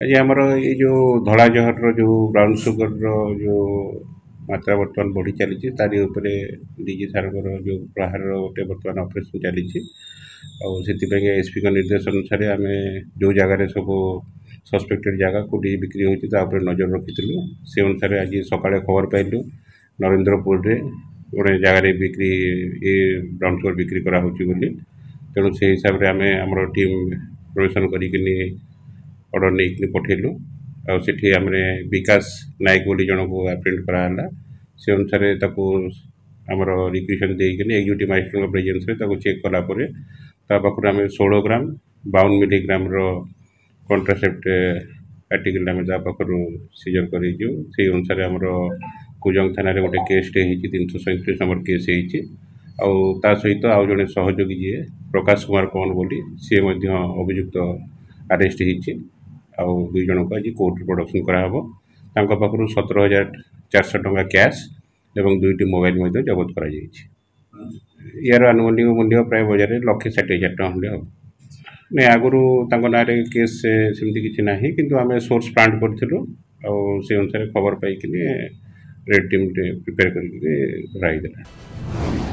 आज आमर ये जो धला जहर जो ब्राउन सुगर जो मात्रा बर्तमान बढ़ी चली तारी उपरे डीजी सार जो प्रहार गोटे बर्तमान ऑपरेशन चली एसपी का निर्देश अनुसार आम जो जगार सब सस्पेक्टेड जगह कौटी बिक्री होपर नजर रखी से अनुसार आज सका खबर पाइलु नरेन्द्रपुर गोटे जगार बिक्री ये ब्राउन सुगर बिक्री कराऊँगी तेणु से हिसाब से आम टीम प्रवेशन कर अर्डर नहीं पठेलु आठी आम विकास नायक बोली जन को आप्रेंट कराला से अनुसार आमर रिक्वेशन देकर एक्जिक्यूटिव मजिस्ट्रेट प्रेजेंस चेक कलापर पाखु आम 16 ग्राम 52 मिलीग्राम कंट्रासेप्ट आर्टिकल आम पाखु सीजर कर अनुसार आमर कुजंग थाना गोटे केसटे 337 नंबर केस ता सहित आउ जड़े सहयोगी जी प्रकाश कुमार कौन बोली सी अभियुक्त अरेस्ट होती आउ दुई जन को आज कोर्ट प्रोडक्शन कराब पाखु 17,400 टंका कैश एवं 2टी मोबाइल जबत कर यार आनुमानिक मूल्य प्राय बजार 1,60,000 टका खंडे हम नहीं आगुरी ना केस सेमती किसी ना कि आम सोर्स प्लांट करूँ से अनुसार खबर पाई रेड टीम प्रिपेयर करके